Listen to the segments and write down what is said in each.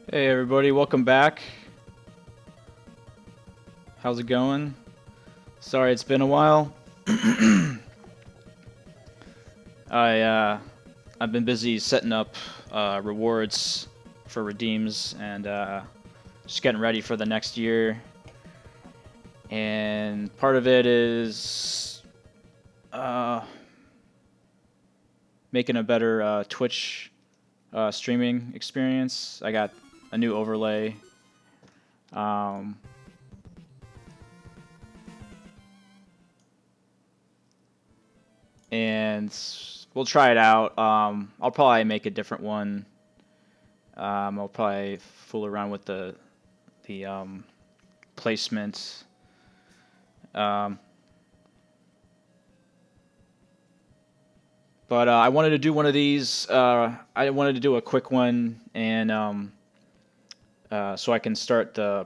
Hey everybody, welcome back. How's it going? Sorry it's been a while. I've been busy setting up rewards for redeems and just getting ready for the next year. And part of it is making a better Twitch streaming experience. I got a new overlay. And we'll try it out. I'll probably make a different one. I'll probably fool around with the placement. But I wanted to do one of these. I wanted to do a quick one, and so I can start the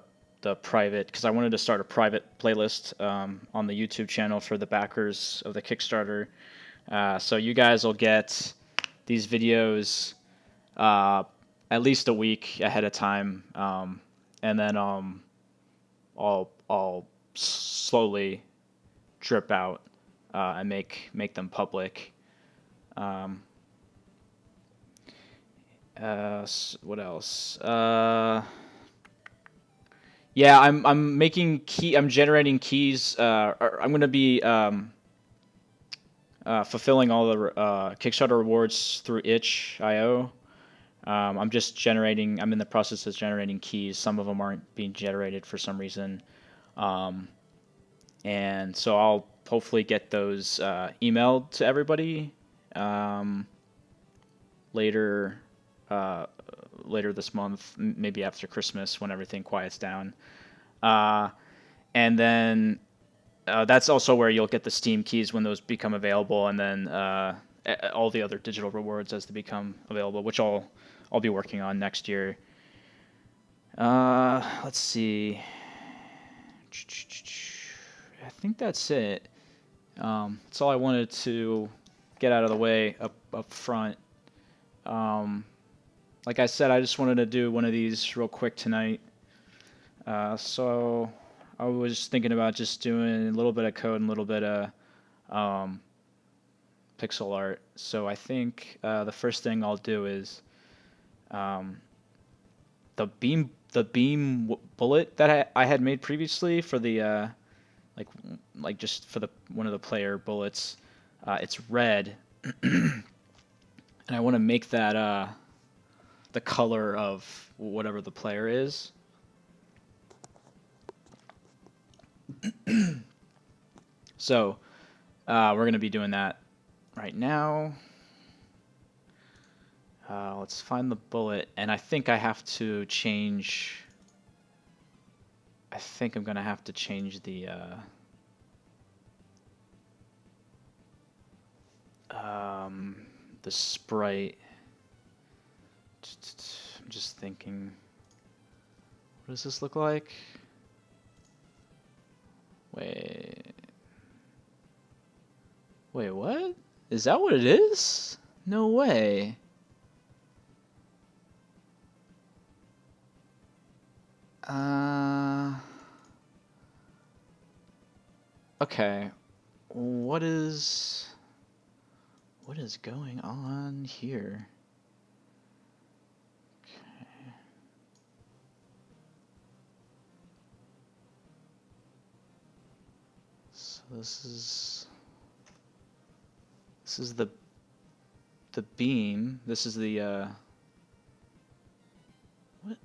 private, because I wanted to start a private playlist on the YouTube channel for the backers of the Kickstarter. So you guys will get these videos at least a week ahead of time, and then I'll slowly drip out and make them public. What else? Yeah, I'm generating keys. I'm going to be fulfilling all the Kickstarter rewards through itch.io. I'm in the process of generating keys. Some of them aren't being generated for some reason. And so I'll hopefully get those emailed to everybody later this month, maybe after Christmas when everything quiets down. And then that's also where you'll get the Steam keys when those become available, and then all the other digital rewards as they become available, which I'll be working on next year. Let's see. I think that's it. That's all I wanted to get out of the way up front. Like I said, I just wanted to do one of these real quick tonight. So I was thinking about just doing a little bit of code and a little bit of pixel art. So I think the first thing I'll do is the beam bullet that I had made previously for the like just for the one of the player bullets. It's red, and I want to make that the color of whatever the player is. So we're going to be doing that right now. Let's find the bullet, and I think I have to change. I think I'm going to have to change the sprite. I'm just thinking, what does this look like? Wait, what? Is that what it is? No way. Okay. What is going on here? Okay. So this is the beam. This is the what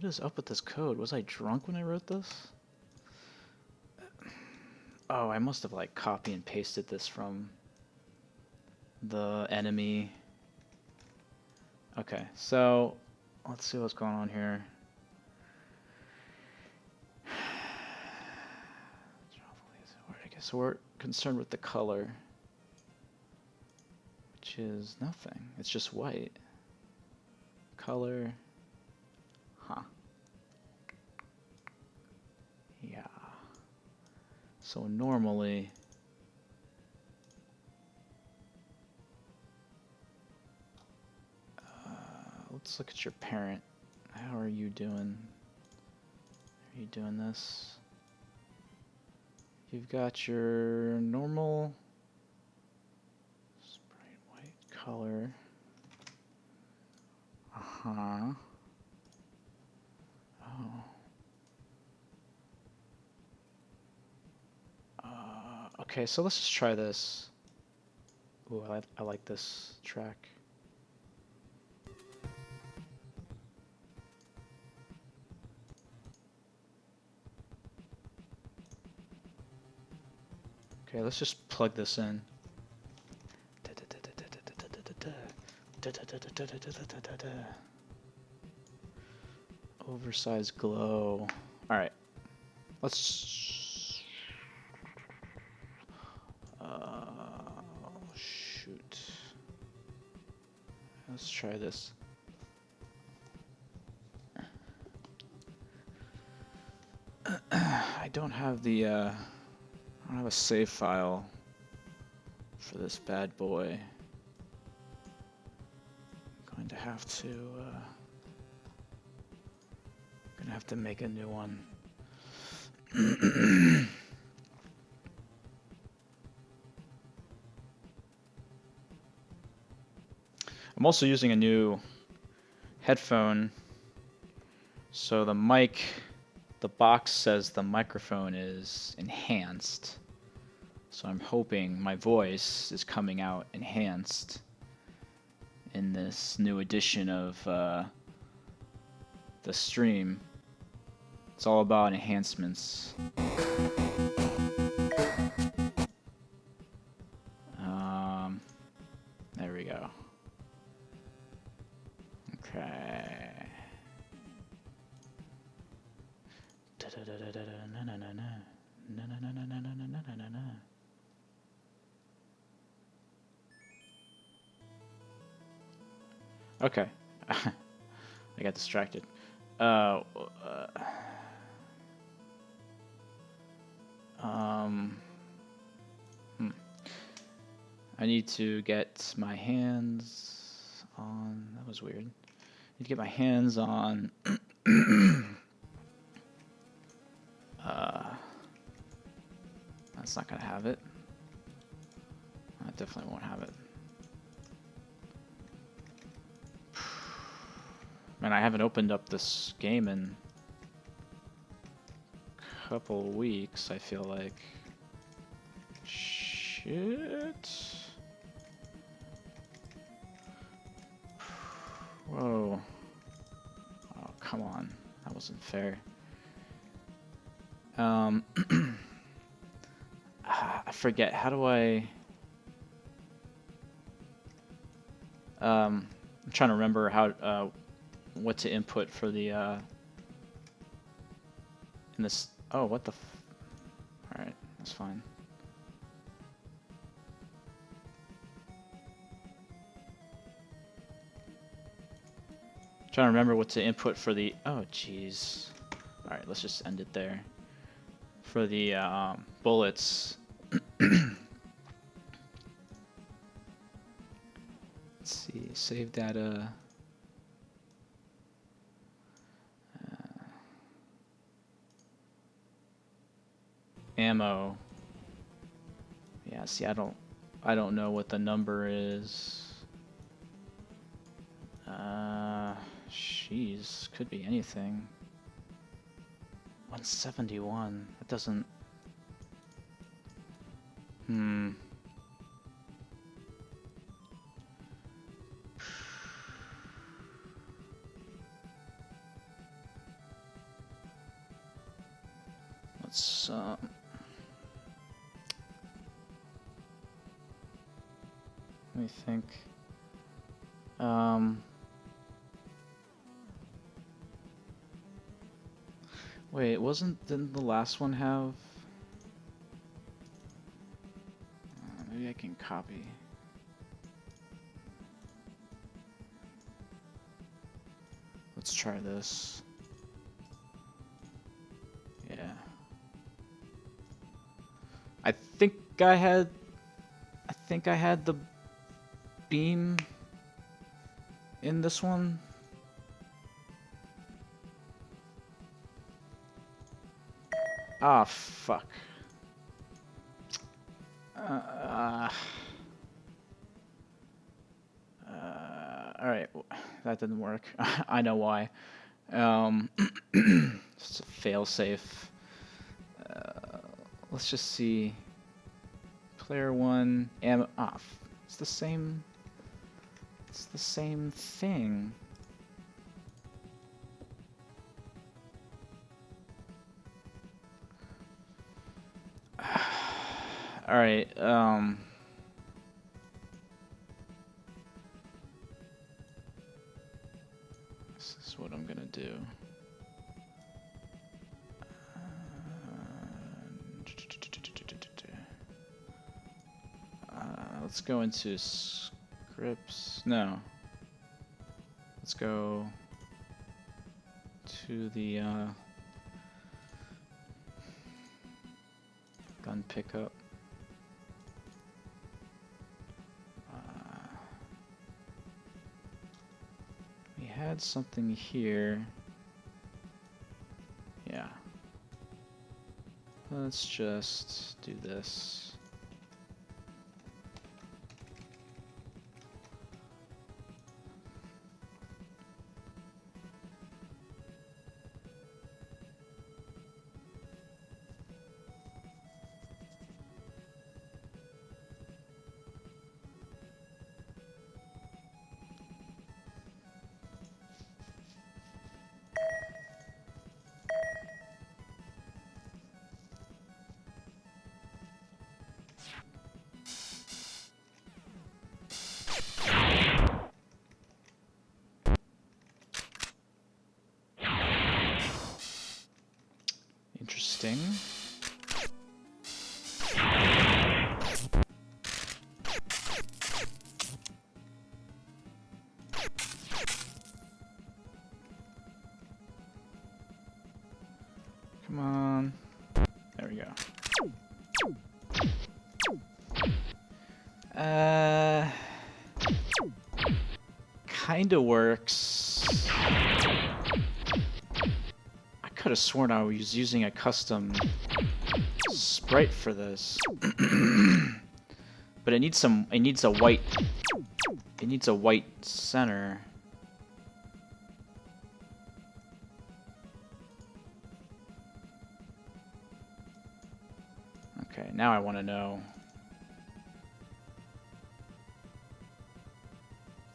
is up with this code? Was I drunk when I wrote this? Oh, I must have like copy and pasted this from the enemy. Okay, so let's see what's going on here. I guess we're concerned with the color, which is nothing. It's just white. Color. Huh. Yeah. So normally let's look at your parent. How are you doing? Are you doing this? You've got your normal bright white color. Uh-huh. Oh. Okay, so let's just try this. Ooh, I like this track. Okay, let's just plug this in. Oversized glow. Alright. Let's... shoot. Let's try this. I don't have the, I don't have a save file for this bad boy. I'm going to have to make a new one. I'm also using a new headphone, so the mic, the box says the microphone is enhanced, so I'm hoping my voice is coming out enhanced in this new edition of the stream. It's all about enhancements. There we go. Okay. Okay. I got distracted. I need to get my hands on... That was weird. I need to get my hands on... That's not gonna have it. That definitely won't have it. Man, I haven't opened up this game in a couple weeks, I feel like. Shit. Whoa. Oh, come on. That wasn't fair. I forget. How do I... I'm trying to remember how... what to input for the... in this... Oh, what the... Alright, that's fine. Trying to remember what to input for the... Oh, jeez. Alright, let's just end it there. For the bullets... Let's see, save data... ammo. Yeah, see, I don't know what the number is. Jeez, could be anything. 171. That doesn't... Let's let me think. Wait, didn't the last one have... maybe I can copy. Let's try this. Yeah. I think I had the beam in this one. Ah, fuck. Uh, Alright, that didn't work. I know why. It's a fail-safe. Let's just see. Player 1, off. It's the same. It's the same thing. Alright, this is what I'm gonna do. Let's go into scripts. No. Let's go to the gun pickup. We had something here. Yeah. Let's just do this. Interesting. Come on. There we go. Kinda works. I could have sworn I was using a custom sprite for this. But it needs a white center. Okay, now I want to know.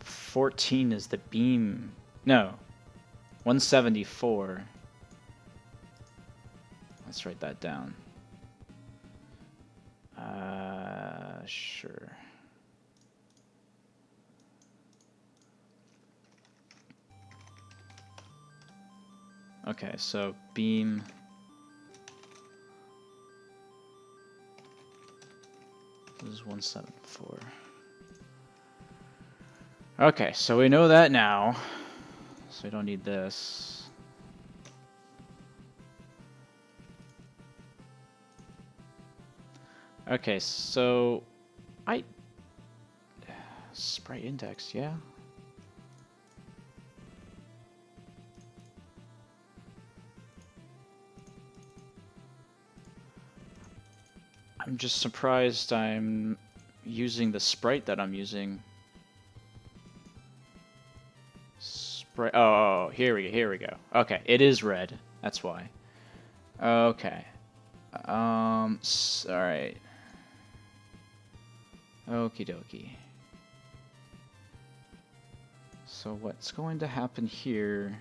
14 is the beam. No. 174. Let's write that down. Sure. Okay, so beam. This is 174. Okay, so we know that now. So we don't need this. Okay, so sprite index, yeah. I'm just surprised I'm using the sprite that I'm using. Sprite. Oh, here we go. Okay, it is red. That's why. Okay. All right. Okie dokie. So what's going to happen here?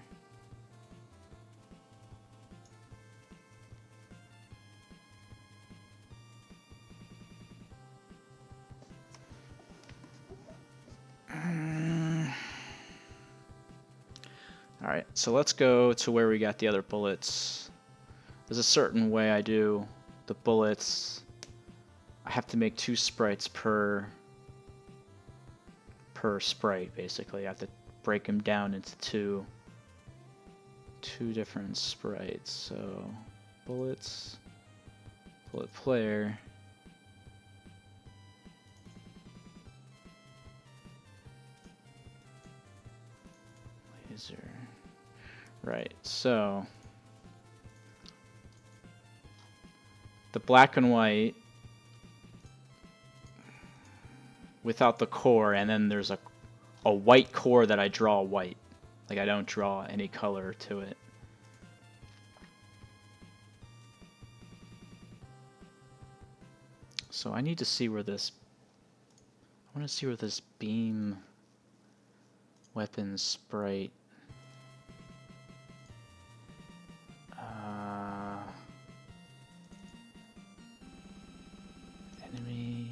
All right, so let's go to where we got the other bullets. There's a certain way I do the bullets. I have to make 2 sprites per sprite, basically. I have to break them down into two different sprites. So bullets, bullet player. Laser. Right, so the black and white without the core, and then there's a white core that I draw white. Like, I don't draw any color to it. So I need to see where this... I want to see where this beam weapon sprite... enemy...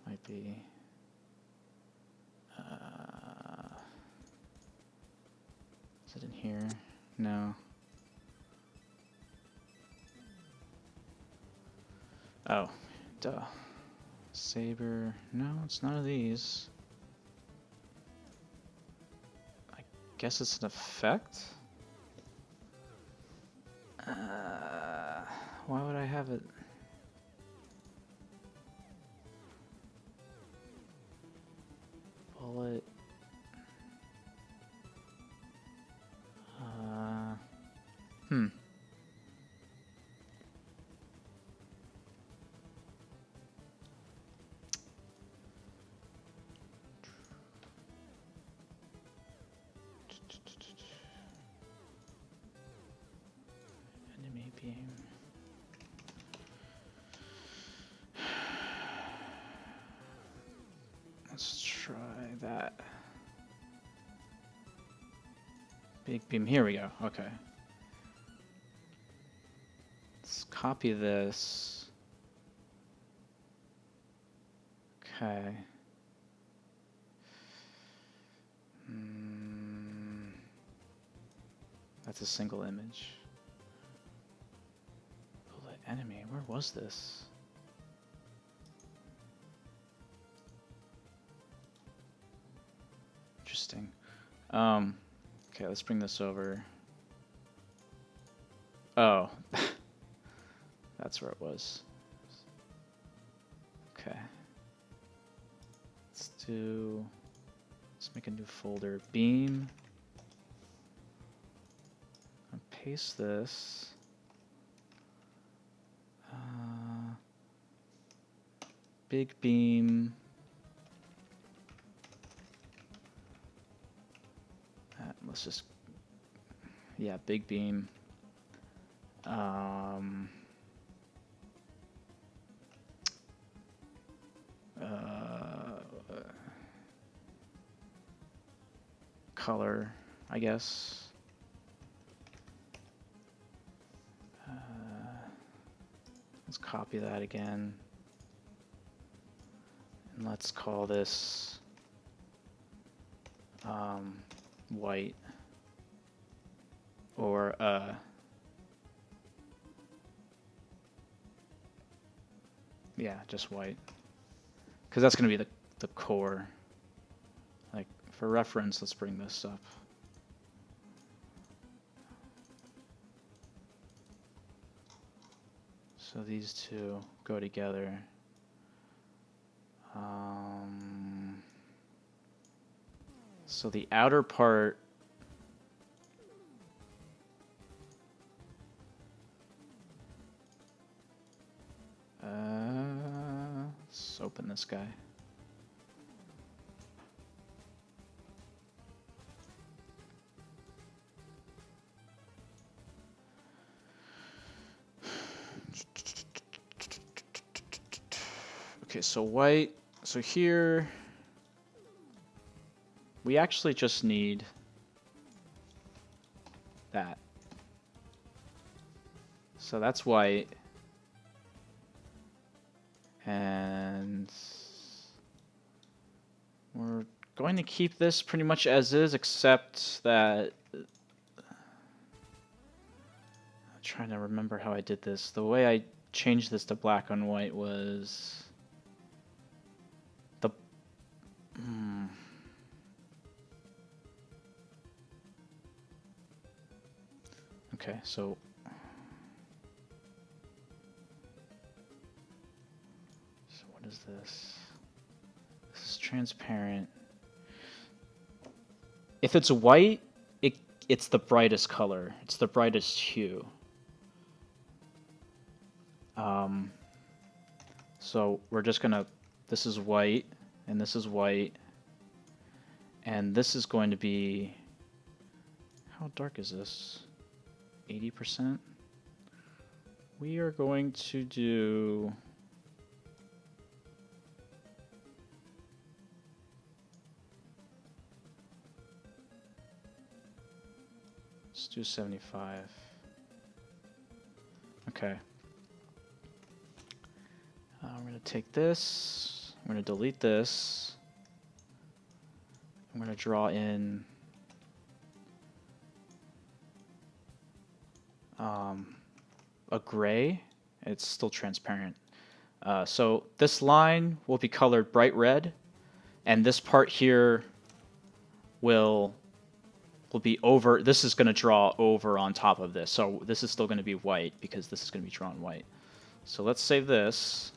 might be... is it in here? No. Oh, duh. Saber. No, it's none of these. I guess it's an effect? Why would I have it? Bullet. Enemy beam. Let's try that. Big beam. Here we go. Okay. Let's copy this. Okay. That's a single image. Bullet enemy. Where was this? Interesting. Okay, let's bring this over. Oh. That's where it was. Okay. Let's make a new folder. Beam. I'll paste this. Big beam. Let's just, yeah, big beam. Color, I guess. Let's copy that again. And let's call this white. Or yeah, just white. Because that's going to be the core. Like, for reference, let's bring this up. So these two go together. So the outer part let's open this guy. Okay, so white. So here we actually just need that. So that's white. And we're going to keep this pretty much as is, except that I'm trying to remember how I did this. The way I changed this to black on white was the okay, so what is this? This is transparent. If it's white, it's the brightest color. It's the brightest hue. So we're just gonna, this is white, and this is white, and this is going to be, how dark is this? 80%? We are going to do, let's do 75. Okay. I'm going to take this, I'm going to delete this, I'm going to draw in a gray. It's still transparent. So this line will be colored bright red, and this part here will be over. This is going to draw over on top of this. So this is still going to be white because this is going to be drawn white. So let's save this.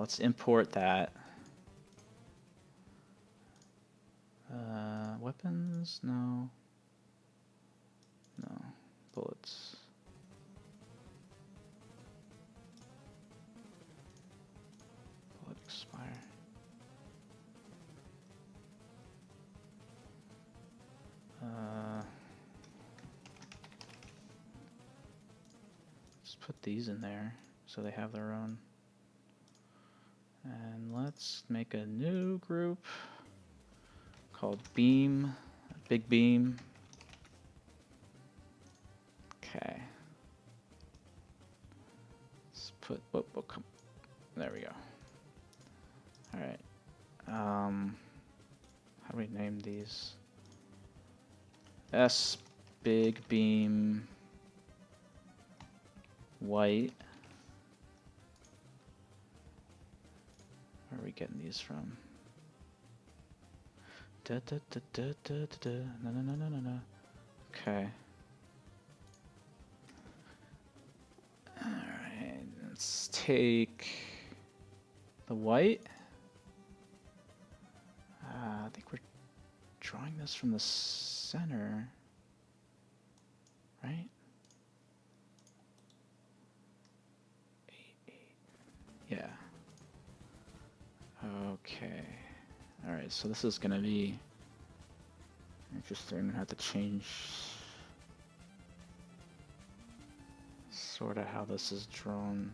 Let's import that. Weapons? No. No. Bullets. Bullet expire. Let's put these in there so they have their own. And let's make a new group called beam, big beam. Okay. Let's put, come, there we go. All right. How do we name these? S big beam white. Where are we getting these from? Da, da, da, da, da, da, da. No, no, no, no, no, no. Okay. Alright, let's take the white. I think we're drawing this from the center, right? 8, 8. Yeah. Okay. Alright, so this is gonna be interesting. I'm gonna have to change sort of how this is drawn.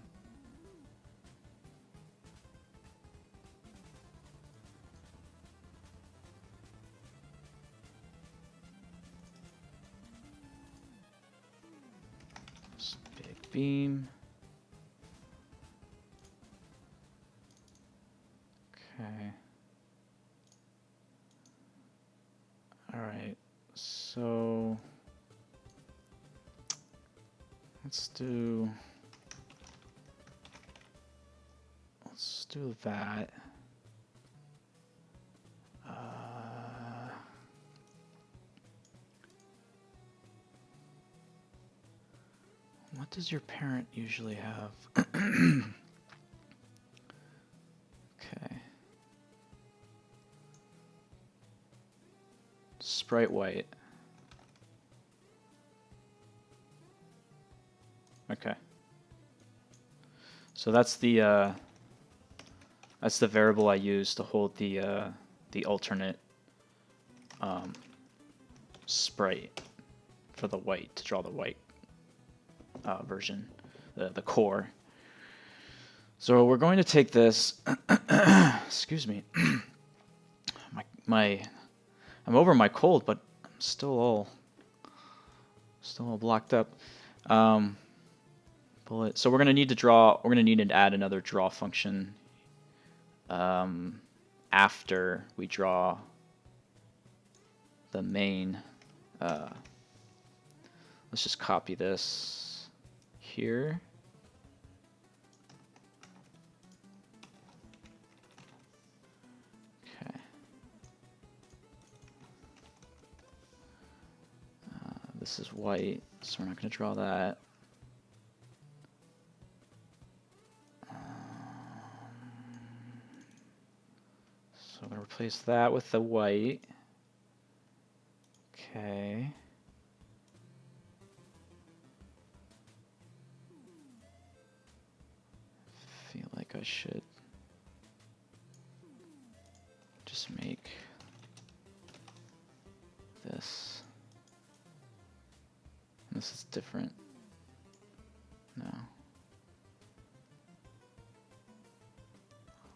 This big beam. Okay. Alright, so let's do that. What does your parent usually have? Okay. Sprite white. Okay. So that's the variable I use to hold the alternate sprite for the white, to draw the white version, the core. So we're going to take this. Excuse me. I'm over my cold, but I'm still all blocked up. Bullet. So we're gonna need to draw. We're gonna need to add another draw function after we draw the main. Let's just copy this here. Okay. This is white, so we're not going to draw that. So I'm going to replace that with the white. Okay. I should just make this. This is different. No.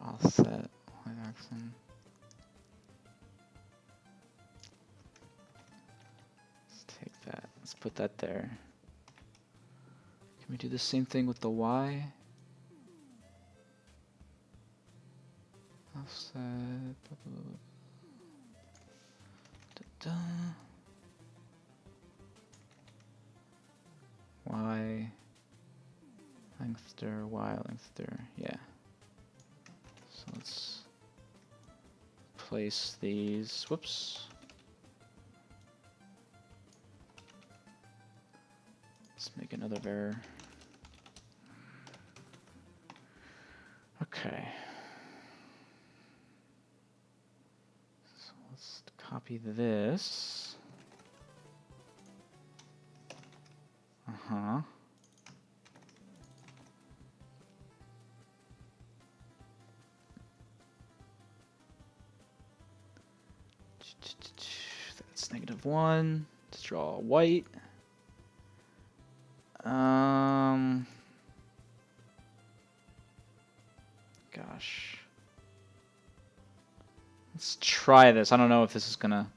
Offset white accent. Let's take that. Let's put that there. Can we do the same thing with the Y? Offset. Da, da. Y length-der, Y length-der, yeah. So let's place these, whoops. Let's make another var. Okay. So let's copy this. Uh-huh. That's -1. Let's draw white. Gosh. Let's try this. I don't know if this is gonna...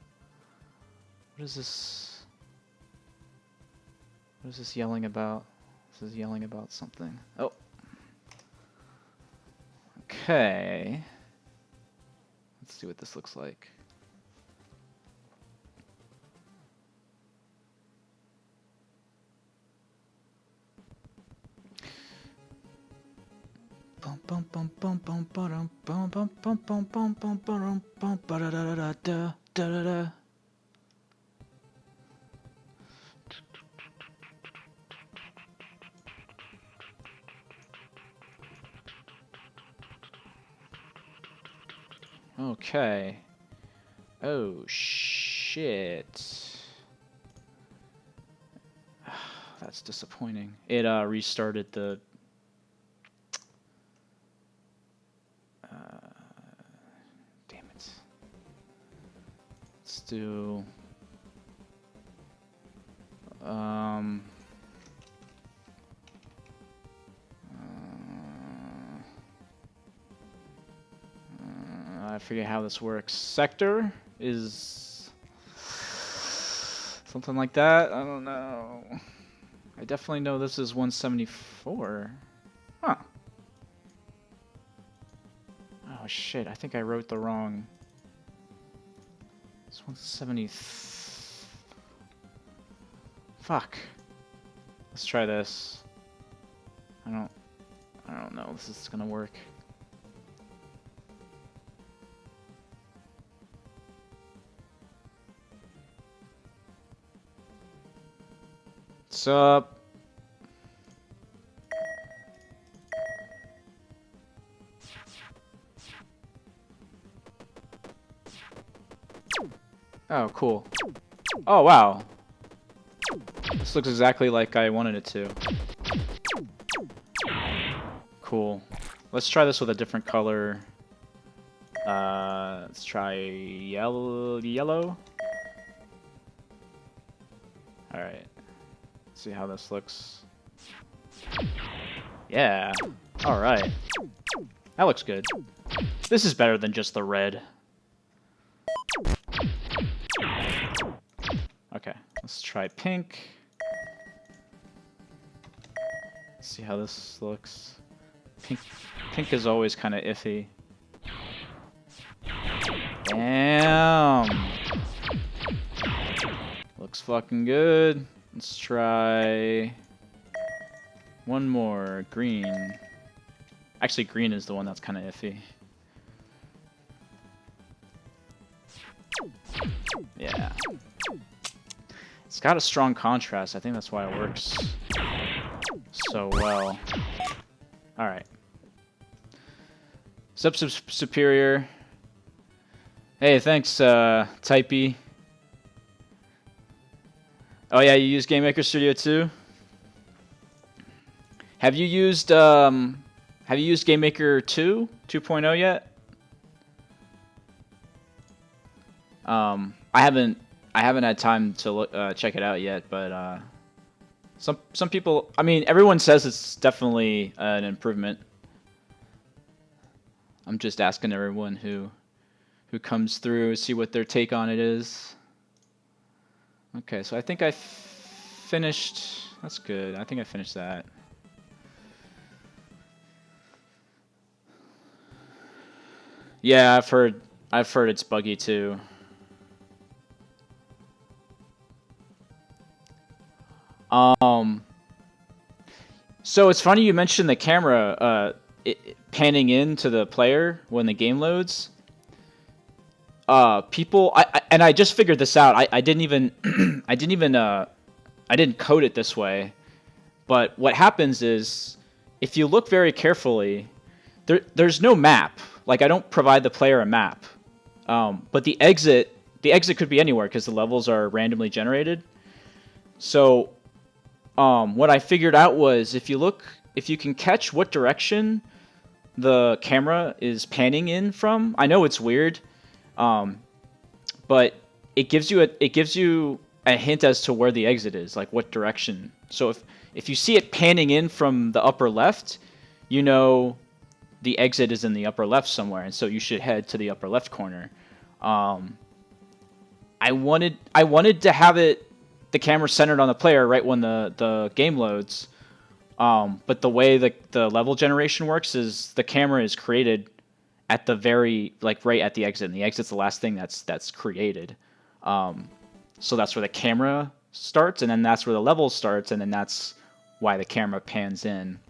What is this? What is this yelling about? This is yelling about something. Oh. Okay. Let's see what this looks like. Okay. Oh shit. That's disappointing. It restarted the damn it. Let's do I forget how this works. Sector is something like that. I don't know. I definitely know this is 174. Huh. Oh shit, I think I wrote the wrong. It's 170. Fuck. Let's try this. I don't know if this is gonna work. What's up? Oh, cool. Oh, wow. This looks exactly like I wanted it to. Cool. Let's try this with a different color. Let's try yellow. Alright. See how this looks. Yeah. Alright. That looks good. This is better than just the red. Okay, let's try pink. Let's see how this looks. Pink is always kind of iffy. Damn! Looks fucking good. Let's try one more. Green. Actually, green is the one that's kind of iffy. Yeah. It's got a strong contrast. I think that's why it works so well. Alright. Sup, Superior. Hey, thanks, Typey. Oh yeah, you use GameMaker Studio too? Have you used Have you used GameMaker 2.0 yet? I haven't had time to look, check it out yet, but some people, I mean, everyone says it's definitely an improvement. I'm just asking everyone who comes through, see what their take on it is. Okay, so I think I finished. That's good. I think I finished that. Yeah, I've heard it's buggy too. So it's funny you mentioned the camera panning into the player when the game loads. People, I just figured this out. I didn't even I didn't code it this way, but what happens is if you look very carefully, there's no map. Like I don't provide the player a map, but the exit could be anywhere because the levels are randomly generated. So what I figured out was if you can catch what direction the camera is panning in from. I know it's weird, but it gives you a hint as to where the exit is, like what direction. So if you see it panning in from the upper left, you know the exit is in the upper left somewhere, and so you should head to the upper left corner. I wanted to have the camera centered on the player right when the game loads. But the way the level generation works is the camera is created at the very, like, right at the exit, and the exit's the last thing that's created. So that's where the camera starts, and then that's where the level starts, and then that's why the camera pans in.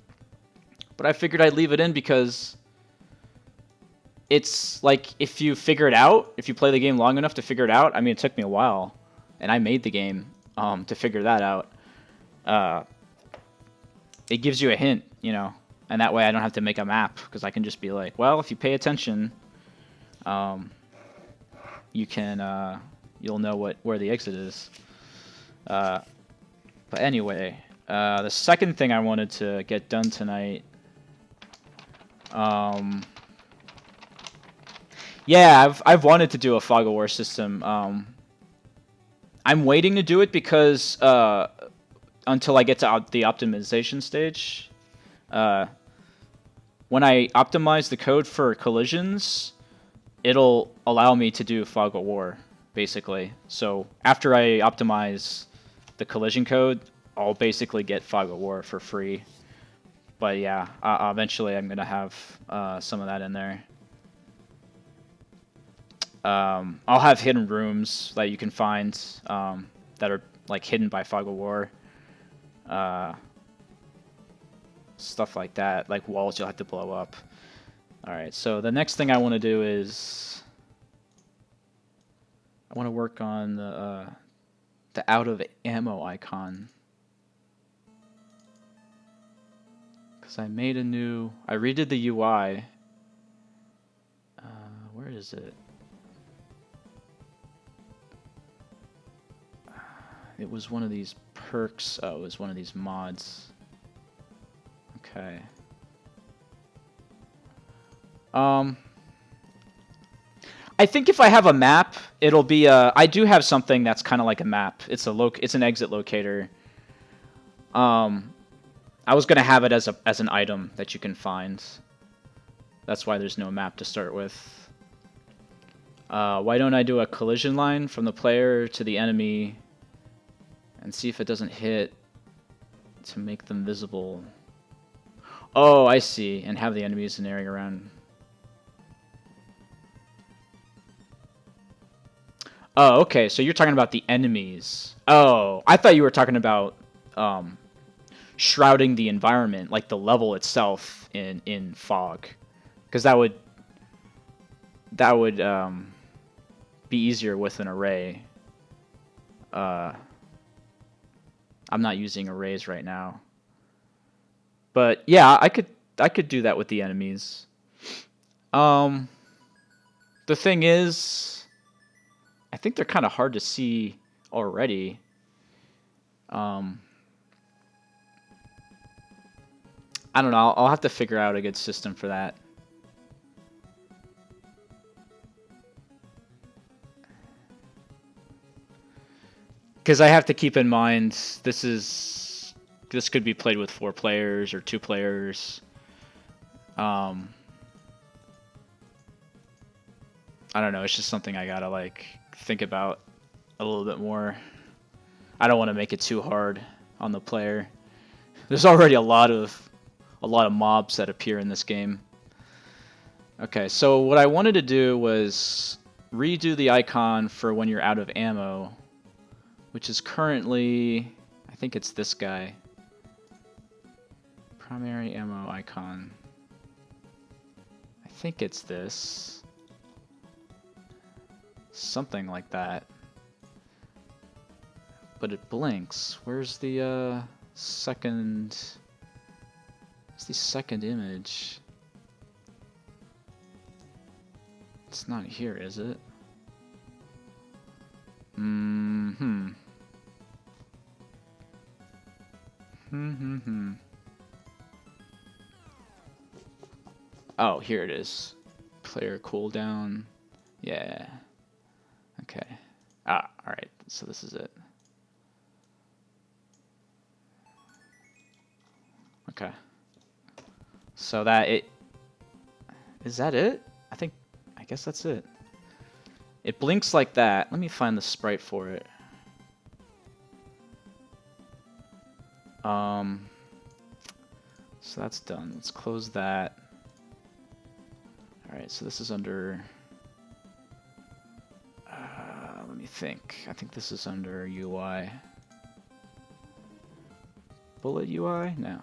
But I figured I'd leave it in because it's like if you figure it out, if you play the game long enough to figure it out. I mean, it took me a while, and I made the game to figure that out. It gives you a hint, you know, and that way I don't have to make a map because I can just be like, well, if you pay attention, you can you'll know where the exit is. But anyway, the second thing I wanted to get done tonight. Yeah, I've wanted to do a fog of war system. I'm waiting to do it because until I get to the optimization stage. When I optimize the code for collisions, it'll allow me to do fog of war, basically. So after I optimize the collision code, I'll basically get fog of war for free. But yeah, eventually I'm gonna have some of that in there. I'll have hidden rooms that you can find that are like hidden by fog of war. Stuff like that, like walls you'll have to blow up. Alright, so the next thing I want to do is I want to work on the out of ammo icon. Because I redid the UI. Where is it? It was one of these perks. Oh, it was one of these mods. Okay. I think if I have a map, it'll be I do have something that's kind of like a map. It's an exit locator. I was gonna have it as an item that you can find. That's why there's no map to start with. Why don't I do a collision line from the player to the enemy and see if it doesn't hit to make them visible? Oh, I see. And have the enemies in the area around. Oh, okay. So you're talking about the enemies. Oh, I thought you were talking about shrouding the environment, like the level itself in fog, because that would be easier with an array. I'm not using arrays right now. But yeah, I could do that with the enemies. The thing is, I think they're kind of hard to see already. I I don't know. I'll have to figure out a good system for that. Because I have to keep in mind this could be played with 4 players or 2 players. I don't know. It's just something I gotta like think about a little bit more. I don't want to make it too hard on the player. There's already a lot of mobs that appear in this game. Okay, so what I wanted to do was redo the icon for when you're out of ammo, which is currently, I think it's this guy. Primary ammo icon. I think it's this. Something like that. But it blinks. Where's the second... What's the second image? It's not here, is it? Oh, here it is. Player cooldown. Yeah. Okay. Ah, alright. So this is it. Okay. So that it... Is that it? I guess that's it. It blinks like that. Let me find the sprite for it. So that's done. Let's close that. Alright, so this is under... let me think. I think this is under UI. Bullet UI? No.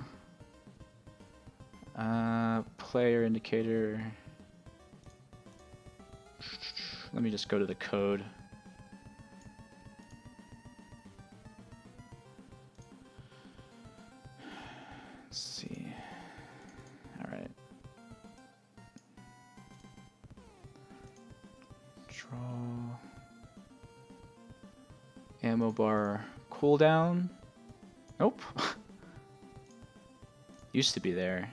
Player indicator. Let me just go to the code. Let's see. All right. Draw. Ammo bar cooldown. Nope. Used to be there.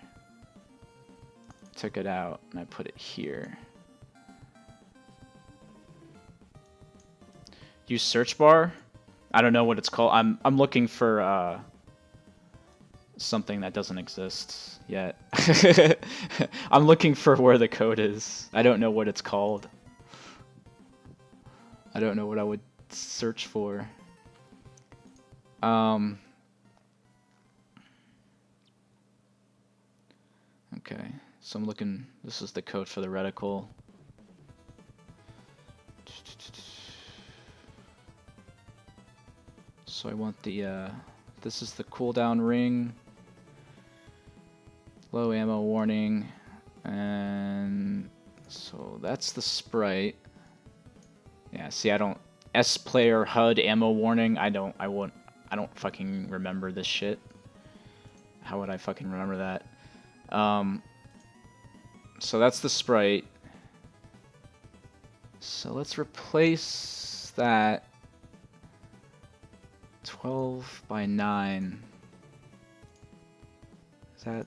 Took it out and I put it here. Use search bar. I don't know what it's called. I'm looking for something that doesn't exist yet. I'm looking for where the code is. I don't know what it's called. I don't know what I would search for. Okay, so I'm looking. This is the code for the reticle. So I want the, this is the cooldown ring, low ammo warning, and so that's the sprite. Yeah, see, I don't, S player HUD ammo warning, I don't fucking remember this shit. How would I fucking remember that? So that's the sprite. So let's replace that 12 by 9. Is that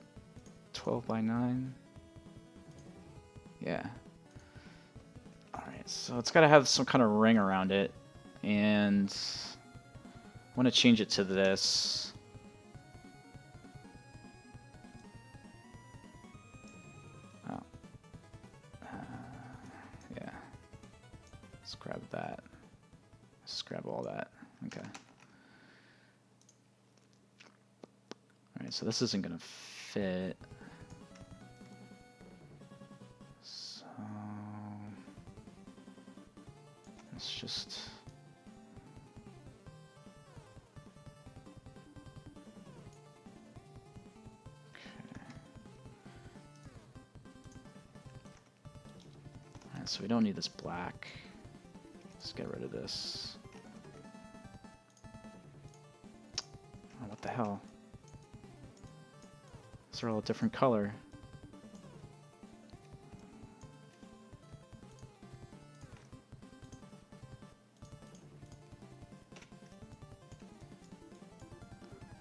12 by 9? Yeah. Alright, so it's got to have some kind of ring around it. And I want to change it to this. Oh. Yeah. Let's grab that. Let's grab all that. Okay. Alright, so this isn't going to fit. So let's just... Okay. Alright, so we don't need this black. Let's get rid of this. Oh, what the hell? They're all a different color.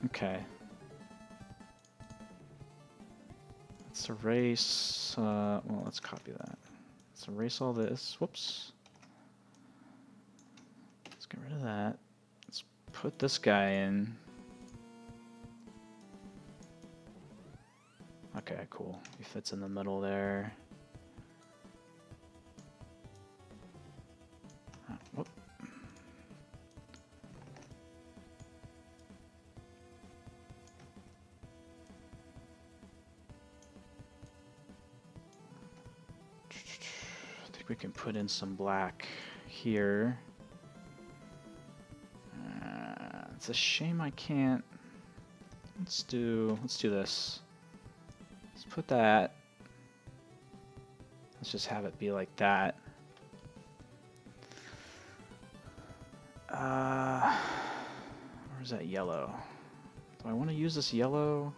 Okay. Let's erase, well, let's copy that. Let's erase all this. Whoops. Let's get rid of that. Let's put this guy in. Okay, cool. He fits in the middle there. Whoop. I think we can put in some black here. It's a shame I can't. Let's do this. Let's put that. Let's just have it be like that. Where's that yellow? Do I want to use this yellow?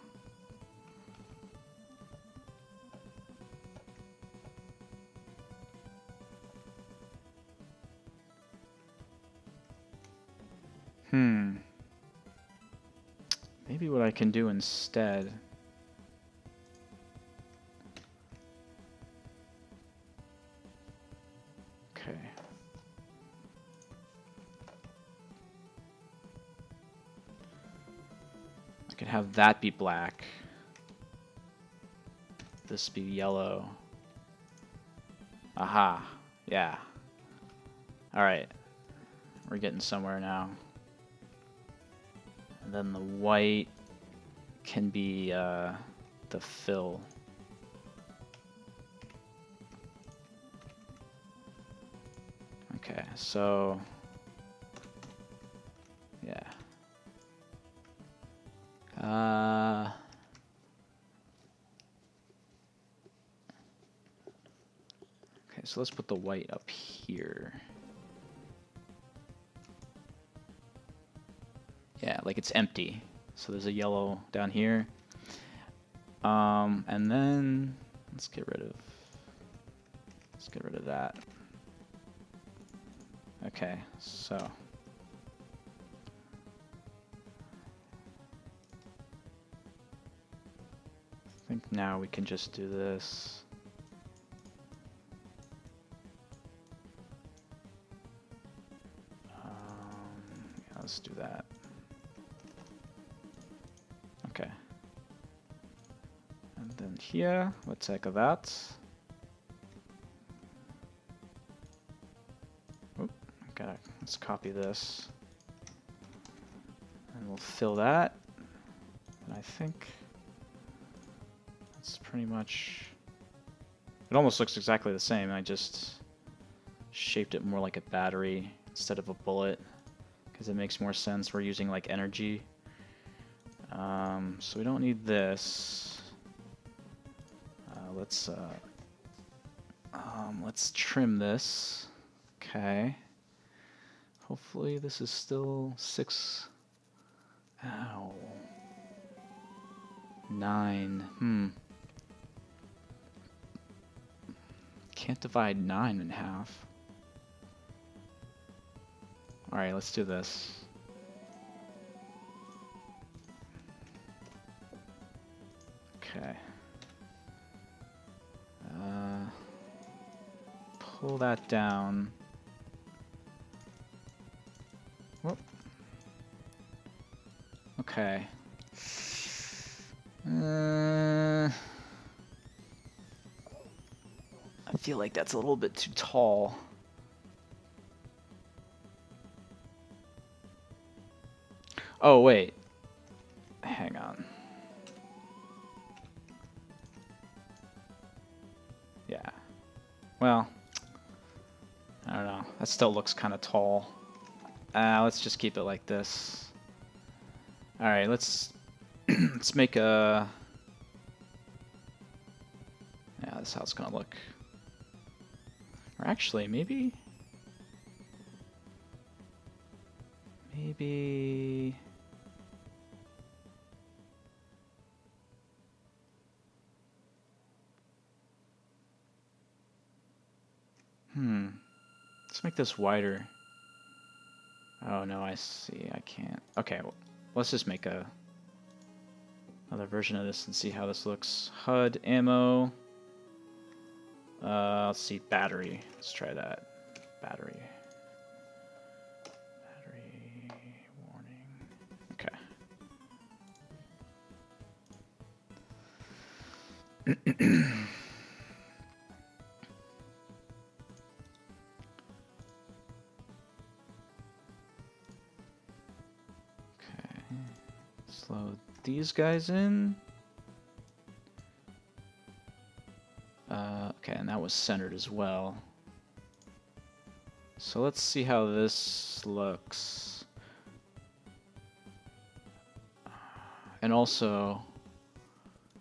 Maybe what I can do instead. Okay. I could have that be black. This be yellow. Aha. Yeah. Alright. We're getting somewhere now. And then the white can be the fill. Okay, so yeah. Okay, so let's put the white up here. Yeah, like it's empty. So there's a yellow down here. And then let's get rid of that. Okay, so I think now we can just do this. Yeah, let's do that. Okay. And then here, let's take that. Oop, let's copy this. And we'll fill that. And I think that's pretty much... It almost looks exactly the same. I just shaped it more like a battery instead of a bullet, because it makes more sense. We're using like energy. So we don't need this. Let's trim this. Okay. Hopefully this is still 6. Ow. 9. Can't divide 9 in half. Alright, let's do this. Okay. Pull that down. Whoop. Okay. I feel like that's a little bit too tall. Oh, wait. Hang on. Yeah. Well, I don't know. That still looks kind of tall. Let's just keep it like this. Alright, let's let's make a... Yeah, that's how it's gonna look. Or actually, maybe... Let's make this wider. Oh no, I see. I can't. Okay, well, let's just make a... another version of this and see how this looks. HUD, ammo. Let's see, battery. Let's try that. Battery. Battery warning. Okay. Slow these guys in. Okay, and that was centered as well. So let's see how this looks. And also,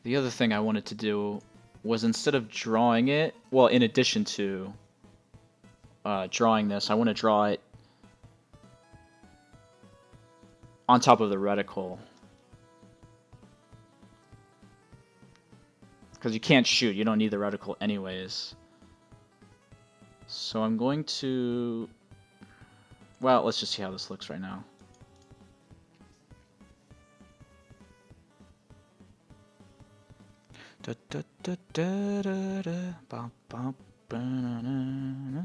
the other thing I wanted to do was instead of drawing it, well, in addition to drawing this, I want to draw it on top of the reticle. Because you can't shoot, you don't need the reticle anyways. So I'm going to... Well, let's just see how this looks right now. Da, da, da, da, da, da, bum, bum, ba, na, na, na,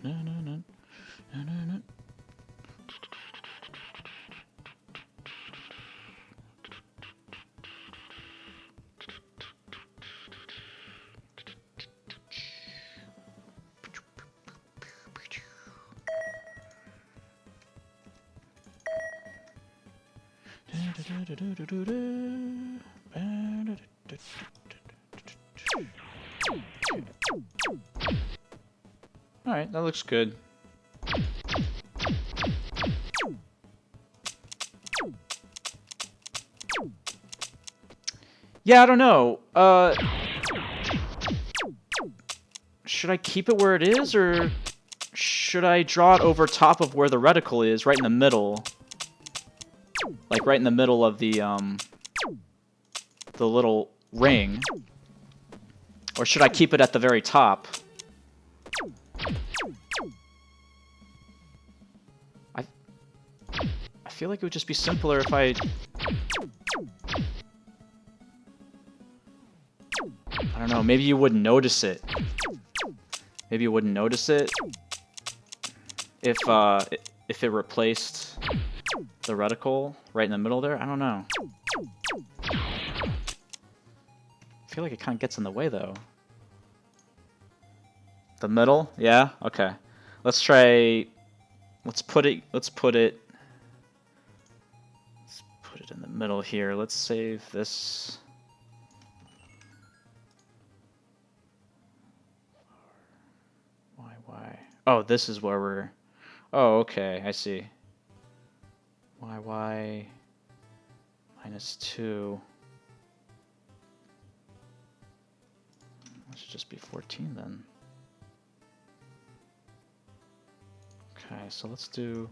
na, na, na, na, na, na. Alright, that looks good. Yeah, I don't know. Should I keep it where it is, or should I draw it over top of where the reticle is, right in the middle? Like right in the middle of the little ring. Or should I keep it at the very top? I feel like it would just be simpler if I don't know, maybe you wouldn't notice it. Maybe you wouldn't notice it if it replaced the reticle right in the middle there. I don't know. I feel like it kind of gets in the way though. The middle? Yeah? Okay. Let's try... Let's put it in the middle here. Let's save this. Why? Oh, this is where we're... Oh, okay. I see. Y -2. That should just be 14 then. Okay, so let's do...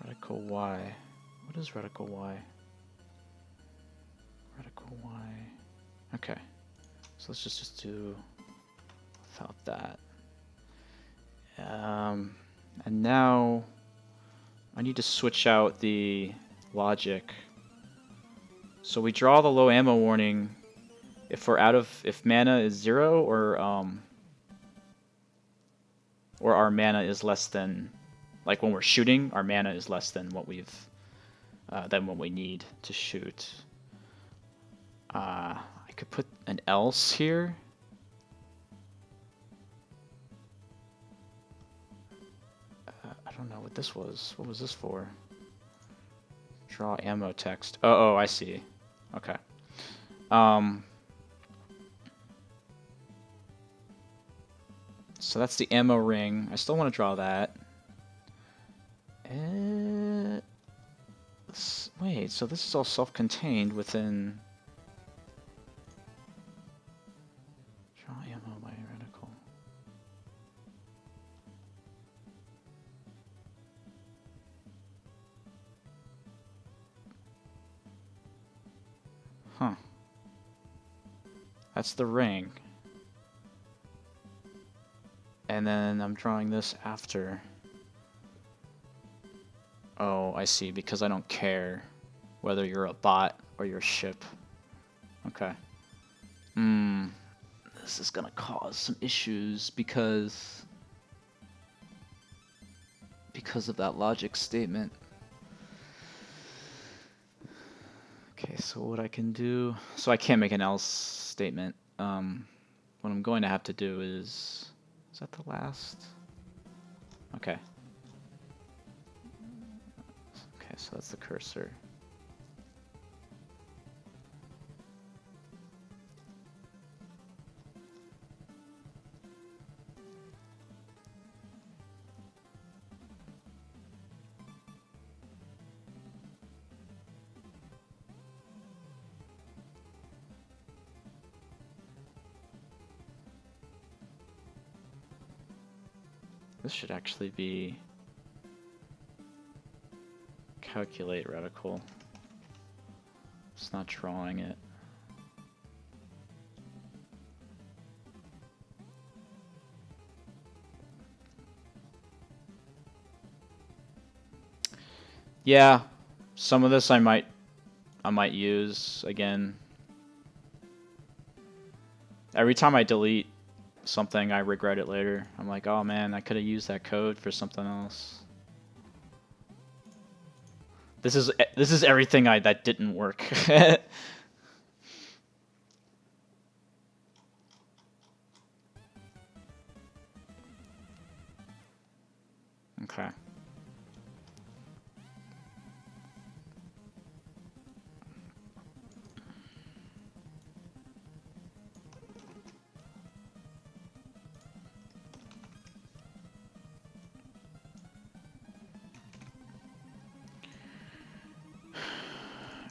Reticle Y. What is reticle Y? Reticle Y. Okay. So let's just do without that. And now I need to switch out the logic. So we draw the low ammo warning if we're if mana is 0 or our mana is less than, like when we're shooting, our mana is less than what we need to shoot. I could put an else here. I don't know what this was. What was this for? Draw ammo text. Oh, I see. Okay. So that's the ammo ring. I still want to draw that. Wait, so this is all self-contained within... Draw ammo by reticle. Huh. That's the ring. And then I'm drawing this after. Oh, I see, because I don't care whether you're a bot or your ship. Okay. This is gonna cause some issues because of that logic statement. Okay, so what I can do, so I can't make an else statement. What I'm going to have to do is that the last? Okay. Okay, so that's the cursor. This should actually be calculate reticle. It's not drawing it. Yeah, some of this I might use again. Every time I delete something, I regret it later. I'm like, oh man, I could have used that code for something else. This is everything that didn't work. Okay.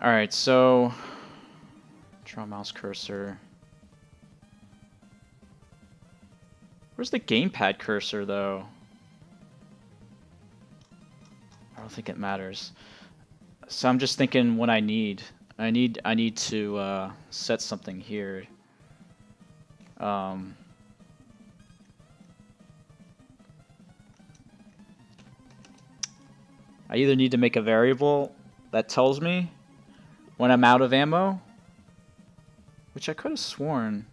Alright, so draw mouse cursor. Where's the gamepad cursor though? I don't think it matters. So I'm just thinking what I need. I need to set something here. I either need to make a variable that tells me when I'm out of ammo, which I could have sworn.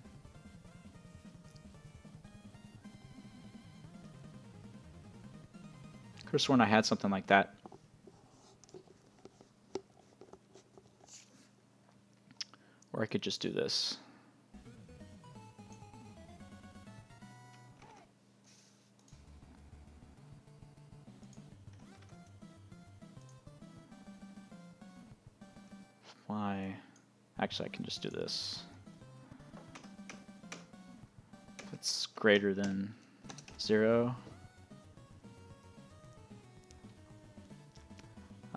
Could have sworn I had something like that. Or I could just do this. Why? Actually, I can just do this. If it's greater than 0.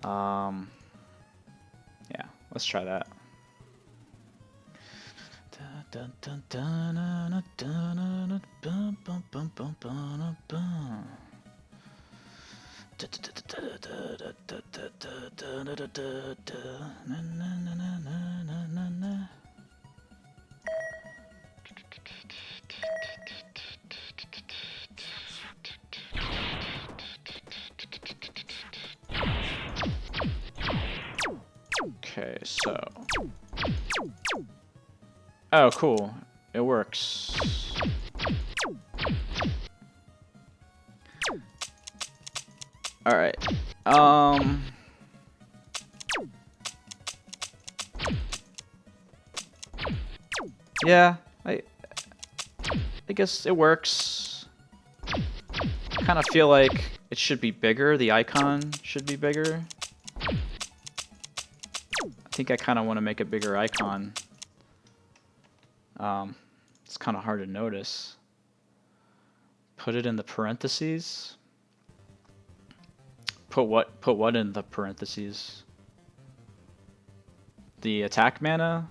Yeah, let's try that. Okay, so. Oh, cool. It works. Alright. Yeah, I guess it works. Kind of feel like it should be bigger. The icon should be bigger. I think I kind of want to make a bigger icon. It's kind of hard to notice. Put it in the parentheses. Put what in the parentheses? The attack mana?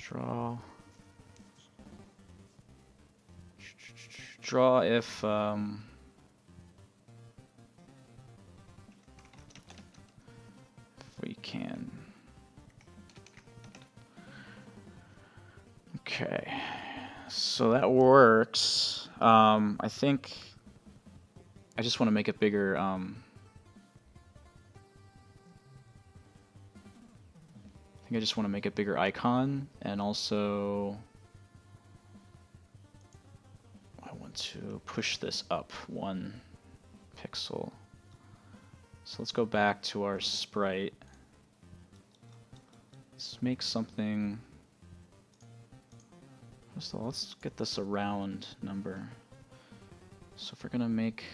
Draw. Draw if we can. Okay, so that works. I think I just want to make it bigger. I think I just want to make a bigger icon, and also I want to push this up 1 pixel. So let's go back to our sprite. Let's make something. So let's get this a round number. So if we're gonna make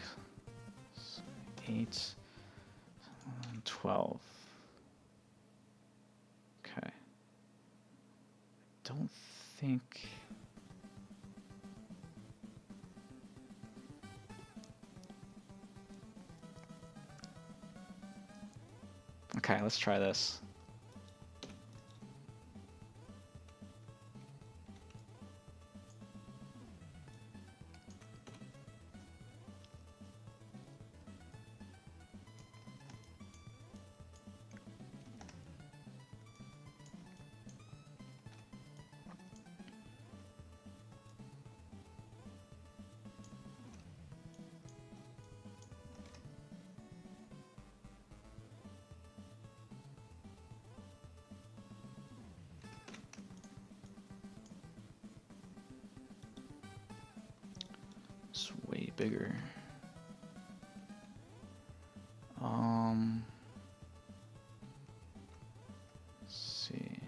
8, 12. Okay. Don't think. Okay, let's try this. It's way bigger. Let's see.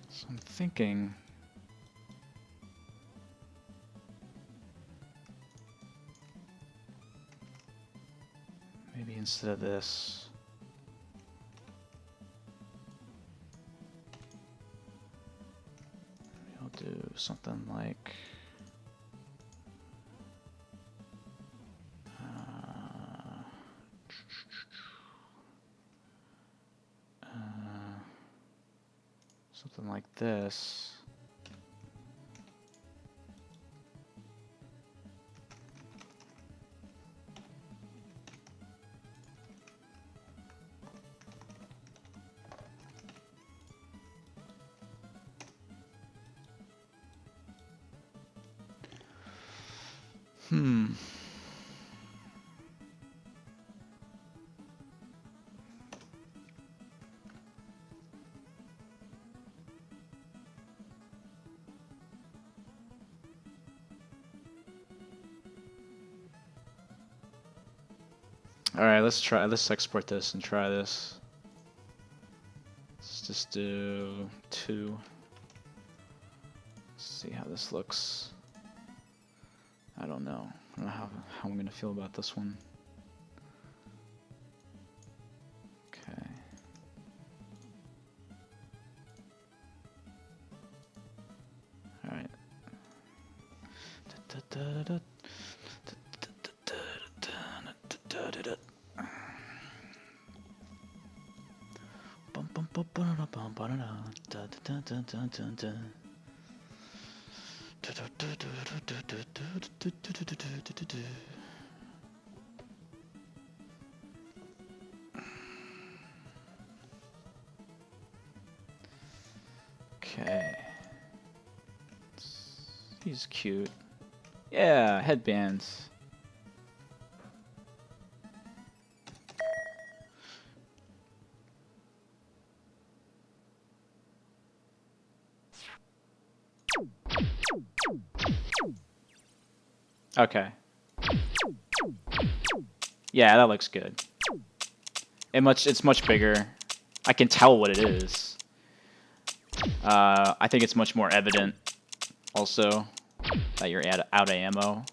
So I'm thinking maybe instead of this, I'll do something like something like this. All right, let's export this and try this. Let's just do 2. Let's see how this looks. I don't know. I don't know how I'm gonna feel about this one. Okay. All right. Okay. He's cute. Yeah, headbands. Okay. Yeah, that looks good. It's much bigger. I can tell what it is. I think it's much more evident also that you're out of ammo.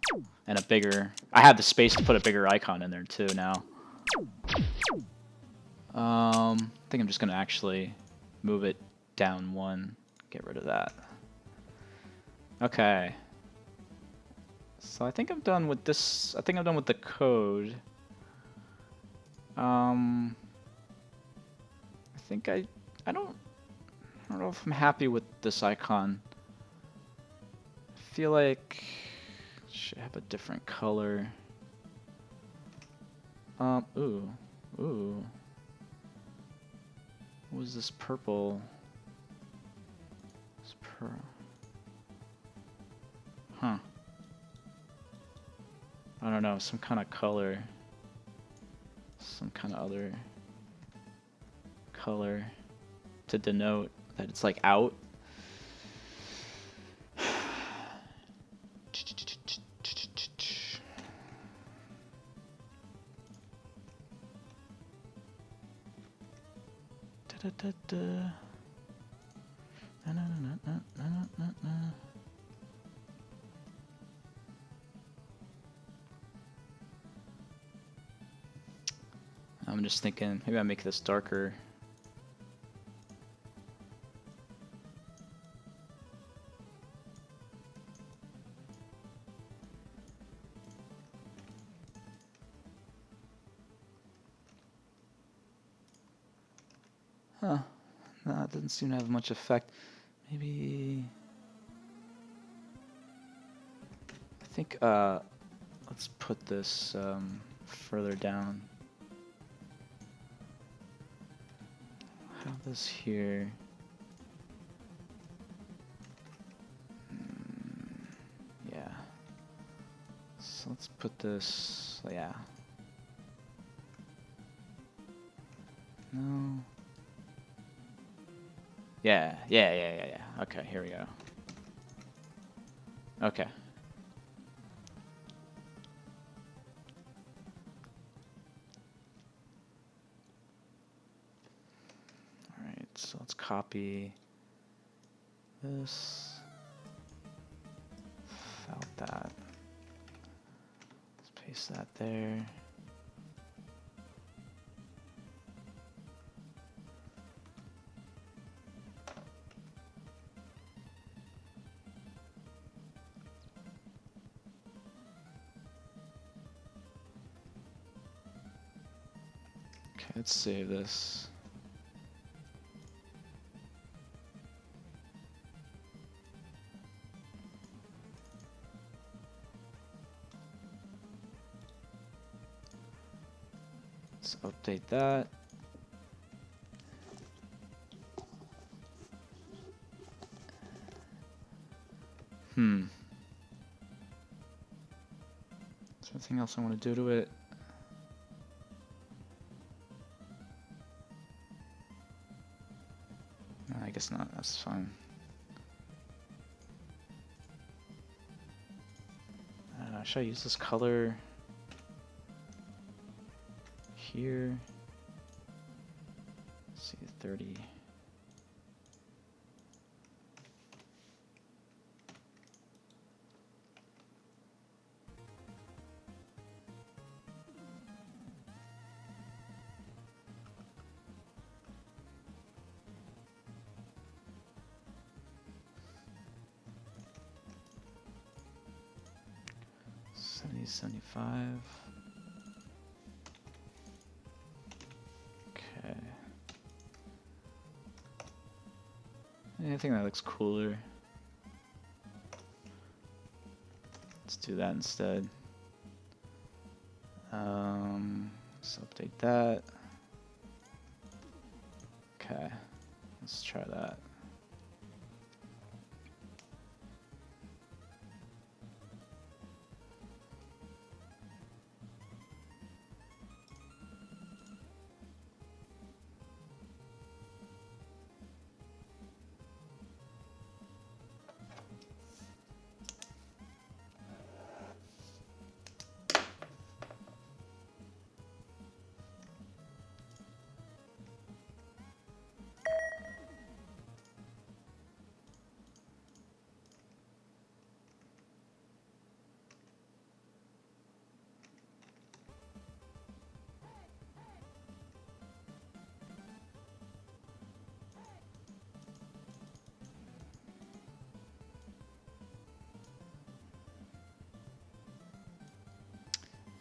And a bigger... I have the space to put a bigger icon in there too now. I think I'm just going to actually move it down 1. Get rid of that. Okay. So I think I'm done with this. I think I'm done with the code. think I don't know if I'm happy with this icon. I feel like it should have a different color. Ooh. What was this purple? This Huh. I don't know, some kind of color. Some kind of other color to denote that it's like out. I'm just thinking maybe I make this darker. Huh. No, it doesn't seem to have much effect. Maybe I think let's put this further down. Have this here. Yeah. So let's put this, yeah. No. Yeah. Okay, here we go. Okay. Alright, so let's copy this. Without that. Let's paste that there. Okay, let's save this. Let's update that. Is there anything else I want to do to it? No, I guess not. That's fine. I don't know. Should I use this color here? Let's see, 30. $70.75. Okay. I think that looks cooler. Let's do that instead. Let's update that. Okay. Let's try that.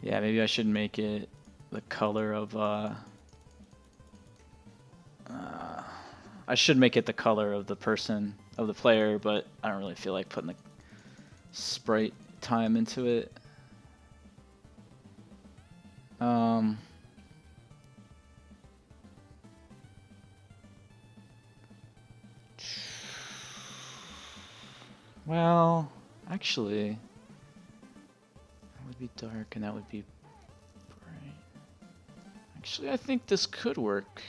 Yeah, maybe I should make it the color of I should make it the color of the person, of the player, but I don't really feel like putting the sprite time into it. Well, actually, that would be dark and that would be bright. Actually, I think this could work.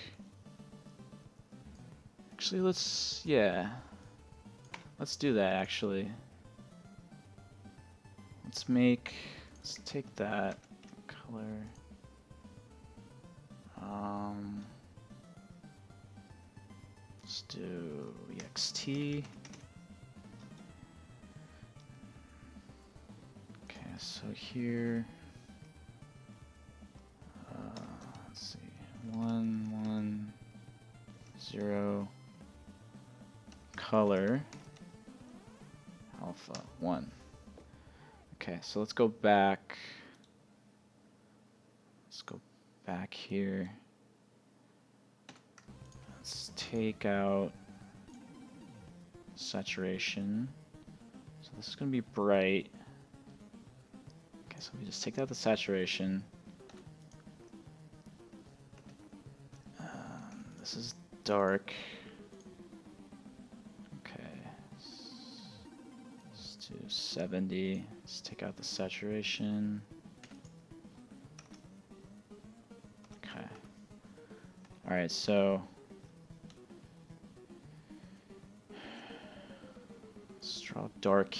Actually, let's do that, actually. Let's take that color. Let's do ext. Okay, so here, let's see, 1, 1, 0, color, alpha 1. Okay, so let's go back. Let's go back here. Let's take out saturation. So this is going to be bright. Okay, so we just take out the saturation. This is dark. Okay, let's do 70. Let's take out the saturation. Okay. Alright, so let's draw dark,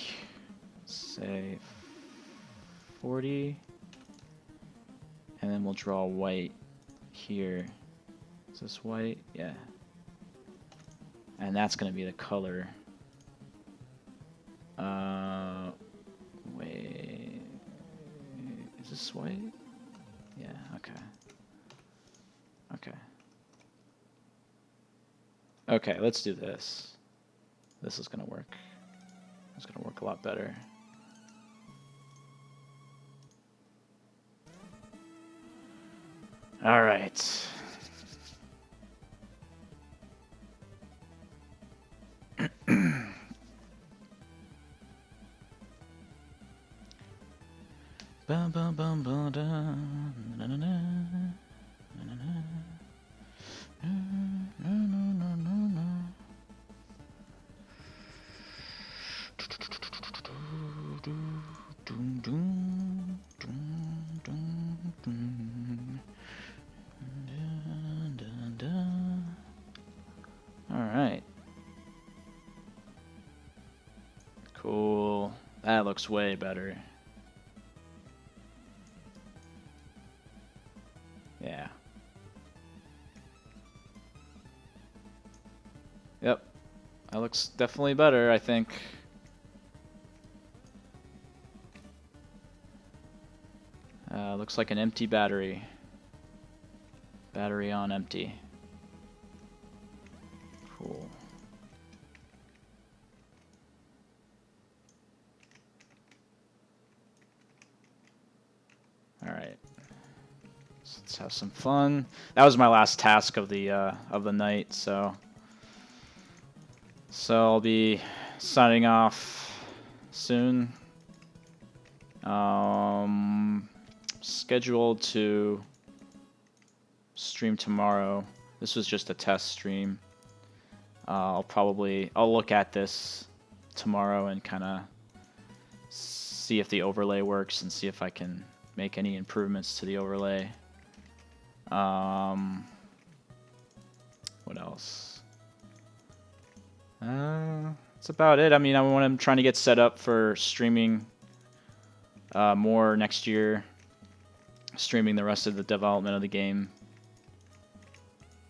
say 40, and then we'll draw white here. Is this white? Yeah. And that's going to be the color. Wait. Is this white? Yeah, okay. Okay. Okay, let's do this. This is going to work. It's going to work a lot better. All right. Bum bum bum bum da, na, na, na, na, na, na, na, na, na. All right. Cool. That looks way better. Yeah. Yep. That looks definitely better, I think. Looks like an empty battery. Battery on empty. Cool. All right. So let's have some fun. That was my last task of the night, so I'll be signing off soon. Scheduled to stream tomorrow. This was just a test stream. I'll look at this tomorrow and kind of see if the overlay works and see if I can make any improvements to the overlay. What else? That's about it. I mean, I'm trying to get set up for streaming more next year, streaming the rest of the development of the game,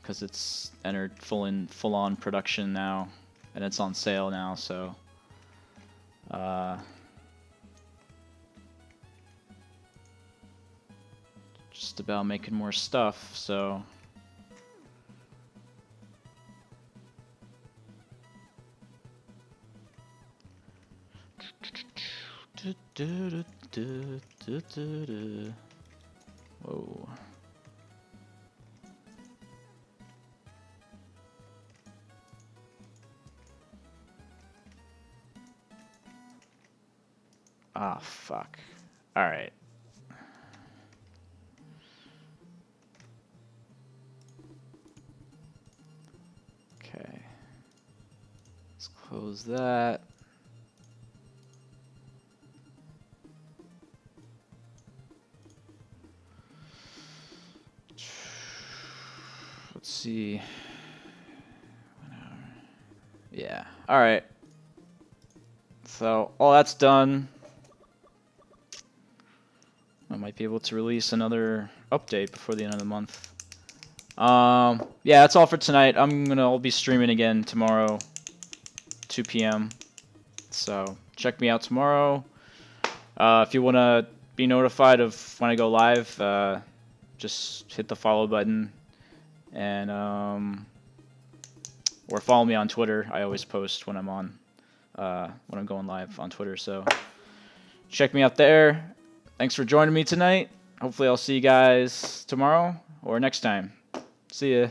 because it's entered full-on production now, and it's on sale now, so just about making more stuff, so whoa. Ah, fuck. All right. Okay. Let's close that. Let's see. Yeah. All right. So all that's done. I might be able to release another update before the end of the month. Yeah, that's all for tonight. I'll be streaming again tomorrow, 2 p.m. So check me out tomorrow. If you want to be notified of when I go live, just hit the follow button, and or follow me on Twitter. I always post when I'm going live on Twitter. So check me out there. Thanks for joining me tonight. Hopefully I'll see you guys tomorrow or next time. See ya.